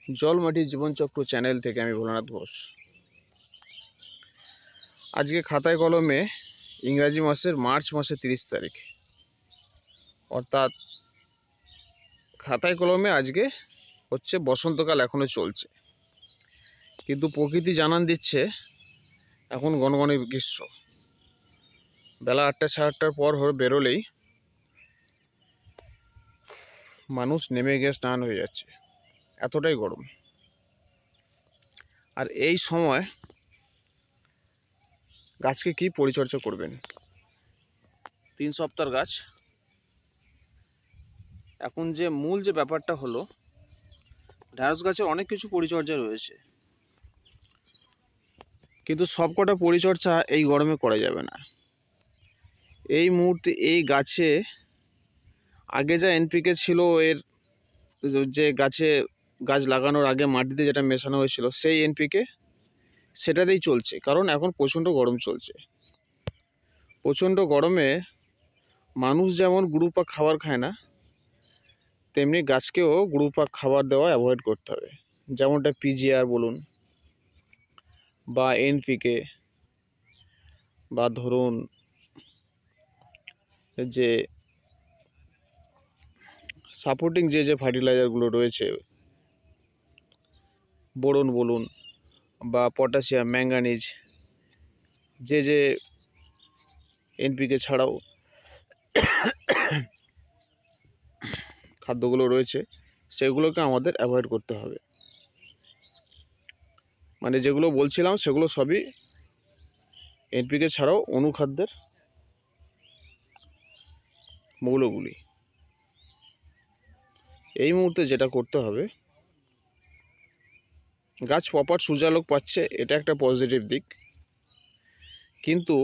জলমাটি জীবনচক্র চ্যানেল থেকে আমি ভোলানাথ ঘোষ। আজকে খাতায় কলমে ইংরাজি মাসের মার্চ মাসের 30 তারিখ, অর্থাৎ খাতায় কলমে আজকে হচ্ছে বসন্তকাল এখনও চলছে, কিন্তু প্রকৃতি জানান দিচ্ছে এখন গনগনে গ্রীষ্ম। বেলা 8টা সাড়ে 8টার পর বেরোলেই মানুষ নেমে গিয়ে স্নান হয়ে যাচ্ছে, এতটাই গরম। আর এই সময় গাছকে কি পরিচর্যা করবেন? 3 সপ্তাহের গাছ। এখন যে মূল যে ব্যাপারটা হলো, ঢ্যাঁড়স গাছের অনেক কিছু পরিচর্যা রয়েছে, কিন্তু সবকটা পরিচর্যা এই গরমে করা যাবে না। এই মুহূর্তে এই গাছে আগে যা এনপিকে ছিল, এর যে গাছ লাগানোর আগে মাটিতে যেটা মেশানো হয়েছিল সেই এনপিকে সেটাতেই চলছে, কারণ এখন প্রচণ্ড গরম চলছে। প্রচণ্ড গরমে মানুষ যেমন গুরুপাক খাবার খায় না, তেমনি গাছকেও গুরুপাক খাবার দেওয়া অ্যাভয়েড করতে হবে। যেমনটা পিজিআর বলুন বা এনপিকে, বা ধরুন যে সাপোর্টিং যে ফার্টিলাইজারগুলো রয়েছে, বোরন বলুন বা পটাশিয়াম, ম্যাঙ্গানিজ, যে এনপিকে ছাড়াও খাদ্যগুলো রয়েছে, সেগুলোকে আমাদের অ্যাভয়েড করতে হবে। মানে যেগুলো বলছিলাম সেগুলো সবই এনপিকে ছাড়াও অনুখাদ্যের মৌলগুলি। এই মুহূর্তে যেটা করতে হবে, গাছ প্রপার সূর্যালোক পাচ্ছে, এটা একটা পজিটিভ দিক, কিন্তু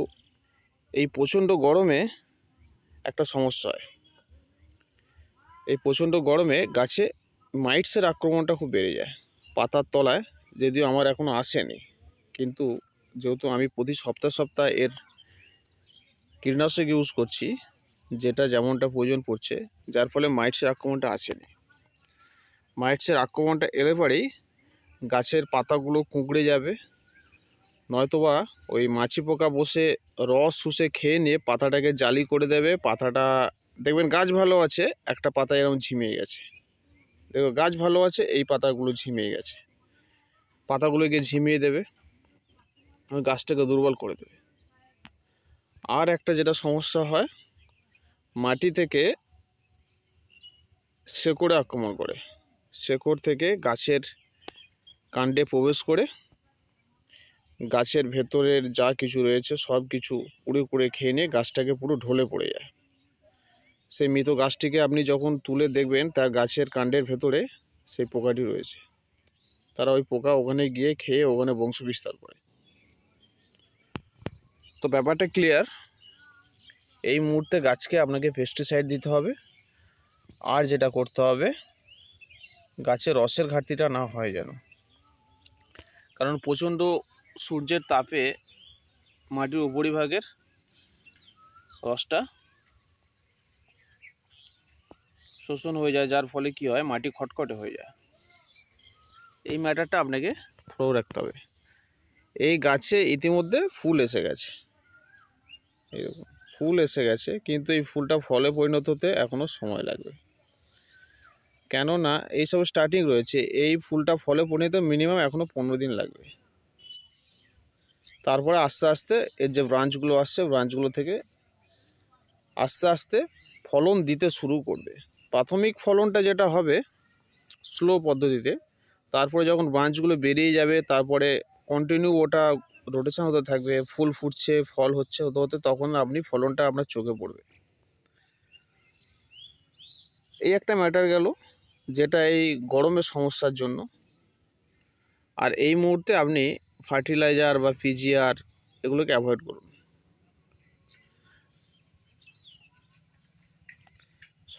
এই প্রচণ্ড গরমে একটা সমস্যা হয়। এই প্রচণ্ড গরমে গাছে মাইটসের আক্রমণটা খুব বেড়ে যায়। পাতার তলায়, যদিও আমার এখনও আসেনি, কিন্তু যেহেতু আমি প্রতি সপ্তাহে এর কীটনাশক ইউজ করছি, যেটা যেমনটা প্রয়োজন পড়ছে, যার ফলে মাইটসের আক্রমণটা আসেনি। মাইটসের আক্রমণটা এলে পরেই গাছের পাতাগুলো কুঁকড়ে যাবে, নয়তোবা ওই মাছি পোকা বসে রস শুষে খেয়ে নিয়ে পাতাটাকে জালি করে দেবে। পাতাটা দেখবেন গাছ ভালো আছে, একটা পাতা এরকম ঝিমিয়ে গেছে, দেখো গাছ ভালো আছে, এই পাতাগুলো ঝিমিয়ে গেছে, পাতাগুলোকে ঝিমিয়ে দেবে, গাছটাকে দুর্বল করে দেবে। আর একটা যেটা সমস্যা হয়, মাটি থেকে শেকড়ে আক্রমণ করে, শেকড় থেকে গাছের কাণ্ডে প্রবেশ করে গাছের ভেতরের যা কিছু রয়েছে সব কিছু কুড়ে খেয়ে নিয়ে গাছটাকে পুরো ঢলে পড়ে যায়। সেই মৃত গাছটিকে আপনি যখন তুলে দেখবেন, তার গাছের কাণ্ডের ভেতরে সেই পোকাটি রয়েছে। তারা ওই পোকা ওখানে গিয়ে খেয়ে ওখানে বংশ বিস্তার করে। তো ব্যাপারটা ক্লিয়ার। এই মুহূর্তে গাছকে আপনাকে পেস্টিসাইড দিতে হবে, আর যেটা করতে হবে, গাছের রসের ঘাটতিটা না হয় যেন, কারণ প্রচণ্ড সূর্যের তাপে মাটির উপরিভাগের রসটা শোষণ হয়ে যায়, যার ফলে কি হয়, মাটি খটখটে হয়ে যায়। এই ম্যাটারটা আপনাকে ফলো রাখতে হবে। এই গাছে ইতিমধ্যে ফুল এসে গেছে, এরকম ফুল এসে গেছে, কিন্তু এই ফুলটা ফলে পরিণত হতে এখনও সময় লাগবে। কেননা এইসব স্টার্টিং রয়েছে, এই ফুলটা ফলে পরিণত মিনিমাম এখনও 15 দিন লাগবে। তারপরে আস্তে আস্তে এর যে ব্রাঞ্চগুলো আসছে, ব্রাঞ্চগুলো থেকে আস্তে আস্তে ফলন দিতে শুরু করবে। প্রাথমিক ফলনটা যেটা হবে স্লো পদ্ধতিতে, তারপরে যখন ব্রাঞ্চগুলো বেরিয়ে যাবে, তারপরে কন্টিনিউ ওটা রোটেশন হতে থাকবে, ফুল ফুটছে, ফল হচ্ছে হতে হতে, তখন আপনি ফলনটা আপনার চোখে পড়বে। এই একটা ম্যাটার গেল, যেটা এই গরমের সমস্যার জন্য। আর এই মুহূর্তে আপনি ফার্টিলাইজার বা পিজিআর এগুলোকে অ্যাভয়েড করুন।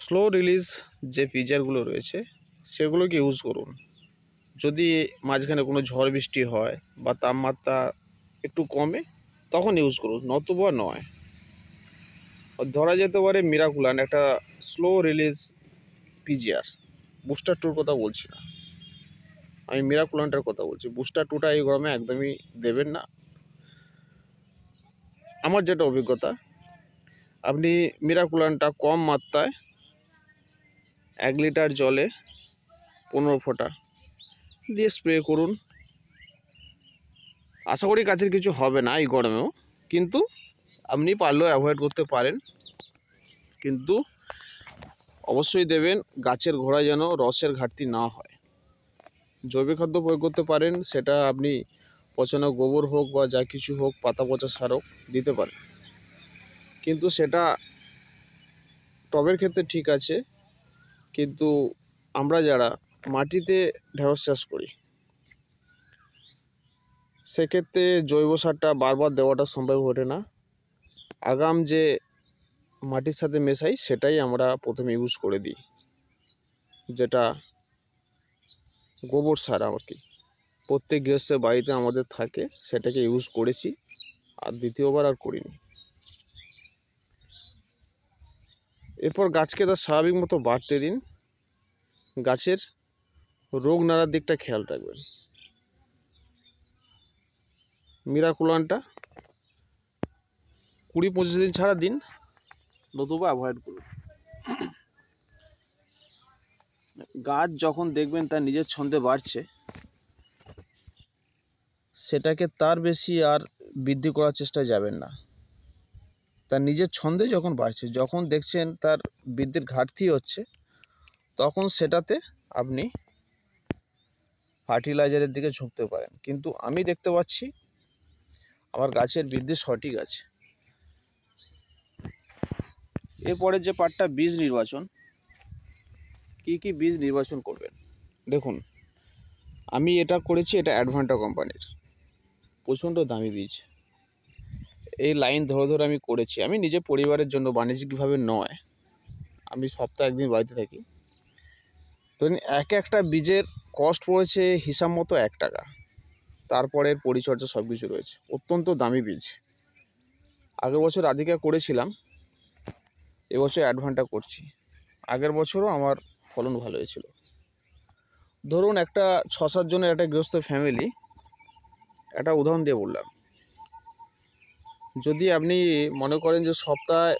স্লো রিলিজ যে পিজিআরগুলো রয়েছে সেগুলোকে ইউজ করুন। যদি মাঝখানে কোনো ঝড় বৃষ্টি হয় বা তাপমাত্রা একটু কমে, তখন ইউজ করুন, নতুবা নয়। ধরা যেতে পারে মিরাকুলান একটা স্লো রিলিজ পিজিআর, বুস্টার টুর কথা বলছি না। আমি মিরাকুলানটার কথা বলছি। বুস্টার 2টা এই গরমে একদমই দেবেন না। আমার যেটা অভিজ্ঞতা, আপনি মিরাকুলানটা কম মাত্রায় 1 লিটার জলে 15 ফোঁটা দিয়ে স্প্রে করুন। আশা করি গাছের কিছু হবে না এই গরমেও, কিন্তু আপনি পারলেও অ্যাভয়েড করতে পারেন। কিন্তু অবশ্যই দেবেন, গাছের গোড়ায় যেন রসের ঘাটতি না হয়। জৈবিক খাদ্য প্রয়োগ করতে পারেন, সেটা আপনি পচানো গোবর হোক বা যা কিছু হোক, পাতা পচা সার হোক দিতে পারেন, কিন্তু সেটা টবের ক্ষেত্রে ঠিক আছে। কিন্তু আমরা যারা মাটিতে ঢেঁড়স চাষ করি, সেক্ষেত্রে জৈব সারটা বারবার দেওয়াটা সম্ভব ওঠে না। আগাম যে মাটির সাথে মেশাই সেটাই আমরা প্রথমে ইউজ করে দিই, যেটা গোবর সার আর কি প্রত্যেক গৃহস্থের বাড়িতে আমাদের থাকে, সেটাকে ইউজ করেছি, আর দ্বিতীয়বার আর করিনি। এরপর গাছকে তার স্বাভাবিক মতো বাড়তে দিন। গাছের রোগ নাড়ার দিকটা খেয়াল রাখবেন। মিরাকুলানটা 20-25 দিন ছাড়া দিন, নতুবা অ্যাভয়েড করুন। গাছ যখন দেখবেন তার নিজের ছন্দে বাড়ছে, সেটাকে তার বেশি আর বৃদ্ধি করার চেষ্টায় যাবেন না। তার নিজের ছন্দে যখন বাড়ছে, যখন দেখছেন তার বৃদ্ধির ঘাটতি হচ্ছে, তখন সেটাতে আপনি ফার্টিলাইজারের দিকে ঝুঁকতে পারেন। কিন্তু আমি দেখতে পাচ্ছি আমার গাছের বৃদ্ধি সঠিক আছে। এরপরে যে পার্টটা, বীজ নির্বাচন। কি বীজ নির্বাচন করবেন দেখুন, আমি এটা করেছি, এটা অ্যাডভান্টা কোম্পানির প্রচণ্ড দামি বীজ। এই লাইন ধরে ধরে আমি করেছি, আমি নিজে পরিবারের জন্য, বাণিজ্যিকভাবে নয়। আমি সপ্তাহে 1 দিন বাড়িতে থাকি। তো একটা বীজের কস্ট পড়েছে হিসাব মতো 1 টাকা। তারপরে পরিচর্যা সব কিছু রয়েছে, অত্যন্ত দামি বীজ। আগের বছর রাধিকা করেছিলাম, এবছর অ্যাডভান্টা করছি। আগের বছরও আমার ফলন ভালো হয়েছিল। ধরুন একটা 6-7 জনের একটা গৃহস্থ ফ্যামিলি, একটা উদাহরণ দিয়ে বললাম, যদি আপনি মনে করেন যে সপ্তাহে,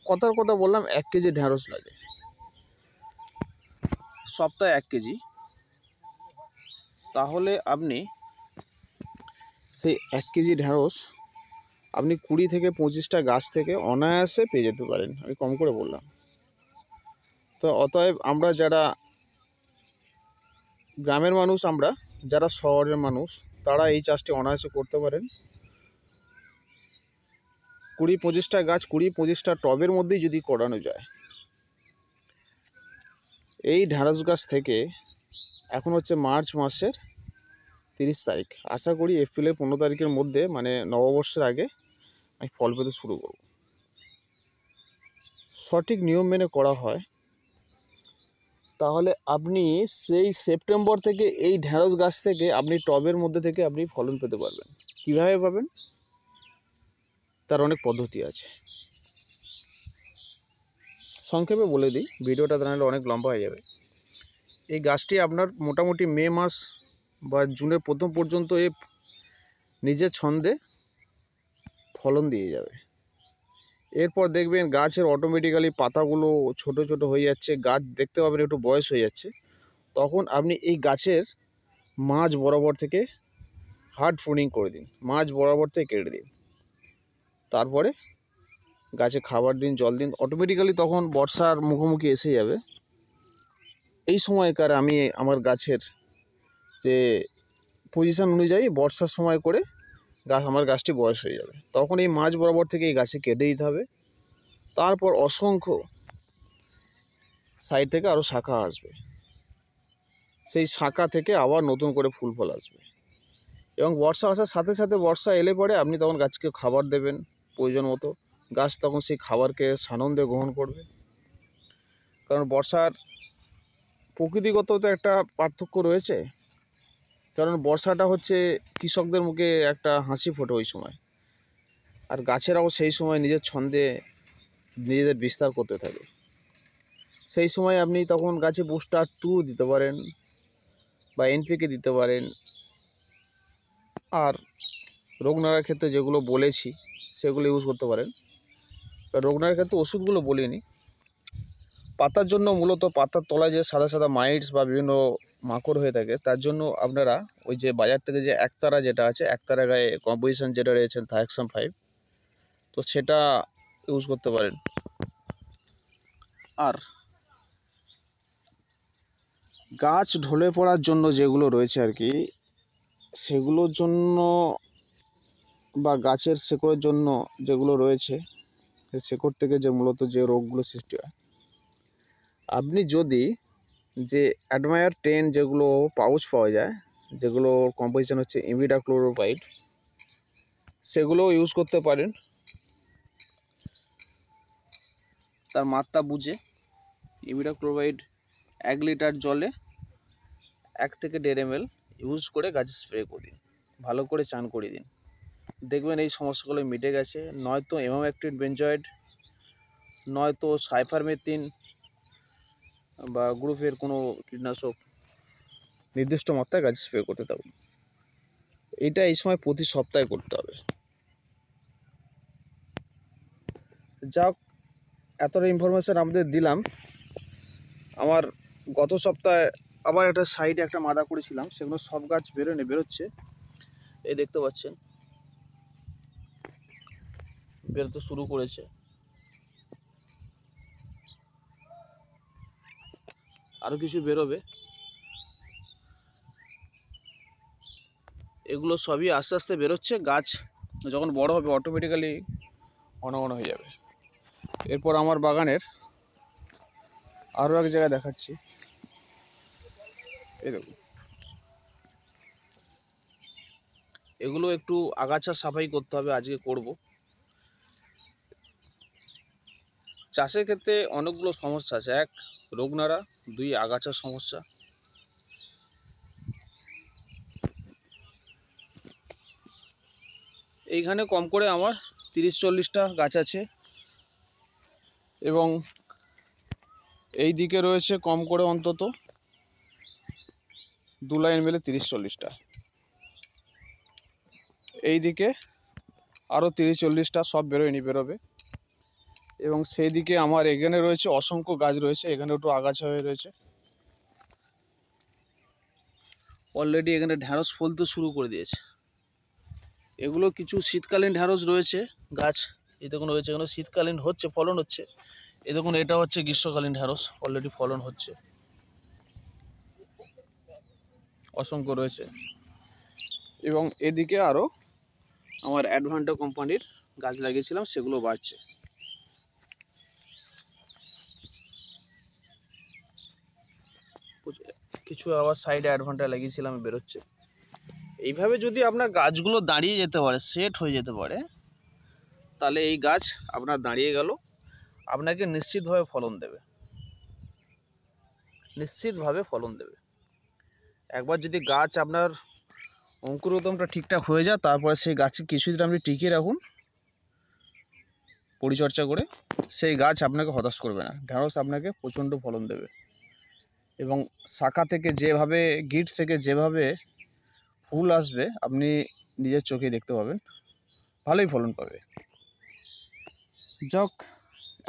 কথার কথা বললাম, 1 কেজি ঢ্যাঁড়স লাগে, সপ্তাহে 1 কেজি, তাহলে আপনি সেই 1 কেজি ঢ্যাঁড়স আপনি 20 থেকে 25টা গাছ থেকে অনায়াসে পেয়ে যেতে পারেন। আমি কম করে বললাম। তো অতএব আমরা যারা গ্রামের মানুষ, আমরা যারা শহরের মানুষ, তারা এই চাষটি অনায়াসে করতে পারেন। 20-25টা গাছ 20-25টা টবের মধ্যেই যদি করানো যায়, এই ঢ্যাঁড়স গাছ থেকে, এখন হচ্ছে মার্চ মাসের 30 তারিখ, আশা করি এপ্রিলের 15 তারিখের মধ্যে, মানে নববর্ষের আগে, আমি ফল পেতে শুরু করব। সঠিক নিয়ম মেনে করা হয়, তাহলে আপনি সেই সেপ্টেম্বর থেকে এই ঢ্যাঁড়স গাছ থেকে আপনি টবের মধ্যে থেকে আপনি ফলন পেতে পারবেন। কীভাবে পাবেন? তার অনেক পদ্ধতি আছে, সংক্ষেপে বলে দিই, ভিডিওটা তাহলে অনেক লম্বা হয়ে যাবে। এই গাছটি আপনার মোটামুটি মে মাস বা জুনের প্রথম পর্যন্ত এ নিজের ছন্দে ফলন দিয়ে যাবে। এরপর দেখবেন গাছের অটোমেটিক্যালি পাতাগুলো ছোট ছোট হয়ে যাচ্ছে, গাছ দেখতে পাবেন একটু বয়স হয়ে যাচ্ছে। তখন আপনি এই গাছের মাঝ বরাবর থেকে হার্ড প্রুনিং করে দিন, মাঝ বরাবর থেকে কেটে দিন। তারপরে গাছে খাবার দিন, জল দিন, অটোমেটিক্যালি তখন বর্ষার মুখোমুখি এসে যাবে। এই সময়কার আমি আমার গাছের যে পজিশান অনুযায়ী বর্ষার সময় করে আমার গাছটি বয়স হয়ে যাবে। তখন এই মাঝ বরাবর থেকে এই গাছে কেটে দিতে হবে। তারপর অসংখ্য সাইড থেকে আরও শাখা আসবে, সেই শাখা থেকে আবার নতুন করে ফুল ফল আসবে। এবং বর্ষা আসার সাথে সাথে, বর্ষা এলে পরে আপনি তখন গাছকে খাবার দেবেন প্রয়োজন মতো। গাছ তখন সেই খাবারকে সানন্দে গ্রহণ করবে। কারণ বর্ষার প্রকৃতিগত তো একটা পার্থক্য রয়েছে। কারণ বর্ষাটা হচ্ছে কৃষকদের মুখে একটা হাসি ফোটে ওই সময়, আর গাছেরাও সেই সময় নিজের ছন্দে নিজেদের বিস্তার করতে থাকে। সেই সময় আপনি তখন গাছে বুস্টার 2 দিতে পারেন, বা এনপিকে দিতে পারেন। আর রোগ নাড়ার ক্ষেত্রে যেগুলো বলেছি সেগুলো ইউজ করতে পারেন। রোগ নাড়ার ক্ষেত্রে ওষুধগুলো বলিনি। পাতার জন্য মূলত পাতার তলায় যে সাদা সাদা মাইটস বা বিভিন্ন মাকড় হয়ে থাকে, তার জন্য আপনারা ওই যে বাজার থেকে যে একতারা যেটা আছে, একতারা গায়ে কম্পোজিশন যেটা রয়েছে থায়াক্সাম 5, তো সেটা ইউজ করতে পারেন। আর গাছ ঢলে পড়ার জন্য যেগুলো রয়েছে আর কি, সেগুলোর জন্য বা গাছের শেকড়ের জন্য যেগুলো রয়েছে, শেকড় থেকে যে মূলত যে রোগগুলো সৃষ্টি হয়, আপনি যদি যে অ্যাডমায়ার 10 যেগুলো পাউচ পাওয়া যায়, যেগুলো কম্পোজিশন হচ্ছে ইমিডাক্লোরোপাইড, সেগুলো ইউজ করতে পারেন। তার মাত্রা বুঝে ইমিডাক্লোরোপাইড 1 লিটার জলে 1 থেকে 1.5 ml ইউজ করে গাছে স্প্রে করে দিন, ভালো করে চান করে দিন, দেখবেন এই সমস্যাগুলো মিটে গেছে। নয়তো ইমামেক্টিন বেঞ্জয়েড, নয়তো সাইফারমেথিন বা গ্রুপের কোনো কীটনাশক নির্দিষ্ট মাত্রায় গাছে স্প্রে করতে থাকুন। এটা এই সময় প্রতি সপ্তাহে করতে হবে। যাক, এতটা ইনফরমেশান আমাদের দিলাম। আমার গত সপ্তাহে আবার একটা সাইডে একটা মাদা করেছিলাম, সেগুলো সব গাছ বেরোচ্ছে, এই দেখতে পাচ্ছেন বেরোতে শুরু করেছে। আরও কিছু বেরোবে। এগুলো সবই আস্তে আস্তে বেরোচ্ছে। গাছ যখন বড় হবে অটোমেটিক্যালি ঘন ঘন হয়ে যাবে। এরপর আমার বাগানের আরও এক জায়গায় দেখাচ্ছি। এই দেখুন, এগুলো একটু আগাছা সাফাই করতে হবে, আজকে করব। চাষের ক্ষেত্রে অনেকগুলো সমস্যা আছে। 1, রোগ নাড়া, 2, আগাছার সমস্যা। এইখানে কম করে আমার 30-40টা গাছ আছে, এবং এই দিকে রয়েছে কম করে অন্তত 2 লাইন মিলে 30-40টা। এই দিকে আরও 30-40টা, সব বেরোবে। এবং সেই দিকে আমার এখানে রয়েছে অসংখ্য গাছ রয়েছে, এখানে একটু আগাছা হয়ে রয়েছে। অলরেডি এখানে ঢ্যাঁড়স ফলতে শুরু করে দিয়েছে। এগুলো কিছু শীতকালীন ঢ্যাঁড়স রয়েছে গাছ, এই দেখুন রয়েছে, এখানে শীতকালীন হচ্ছে, ফলন হচ্ছে। এই দেখুন, এটা হচ্ছে গ্রীষ্মকালীন ঢ্যাঁড়স, অলরেডি ফলন হচ্ছে, অসংখ্য রয়েছে। এবং এদিকে আরও আমার অ্যাডভান্টা কোম্পানির গাছ লাগিয়েছিলাম, সেগুলো বাড়ছে। কিছু আবার সাইডে অ্যাডভান্টা লাগিয়েছিলাম, বেরোচ্ছে। এইভাবে যদি আপনার গাছগুলো দাঁড়িয়ে যেতে পারে, সেট হয়ে যেতে পারে, তাহলে এই গাছ আপনার দাঁড়িয়ে গেল, আপনাকে নিশ্চিতভাবে ফলন দেবে, নিশ্চিতভাবে ফলন দেবে। একবার যদি গাছ আপনার অঙ্কুরোদমটা ঠিকঠাক হয়ে যায়, তারপরে সেই গাছকে কিছুদিন আপনি টিকিয়ে রাখুন পরিচর্যা করে, সেই গাছ আপনাকে হতাশ করবে না। ঢ্যাঁড়স আপনাকে প্রচণ্ড ফলন দেবে, এবং শাখা থেকে যেভাবে, গিট থেকে যেভাবে ফুল আসবে আপনি নিজের চোখে দেখতে পাবেন, ভালোই ফলন পাবে। যাক,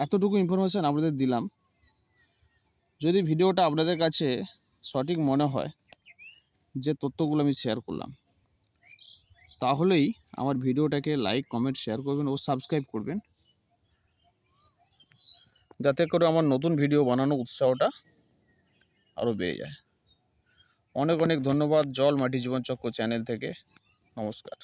এতটুকু ইনফরমেশান আপনাদের দিলাম। যদি ভিডিওটা আপনাদের কাছে সঠিক মনে হয়, যে তথ্যগুলো আমি শেয়ার করলাম, তাহলেই আমার ভিডিওটাকে লাইক, কমেন্ট, শেয়ার করবেন ও সাবস্ক্রাইব করবেন, যাতে করে আমার নতুন ভিডিও বানানোর উৎসাহটা আরও বেড়ে যায়। অনেক অনেক ধন্যবাদ জল মাটি জীবনচক্র চ্যানেল থেকে। নমস্কার।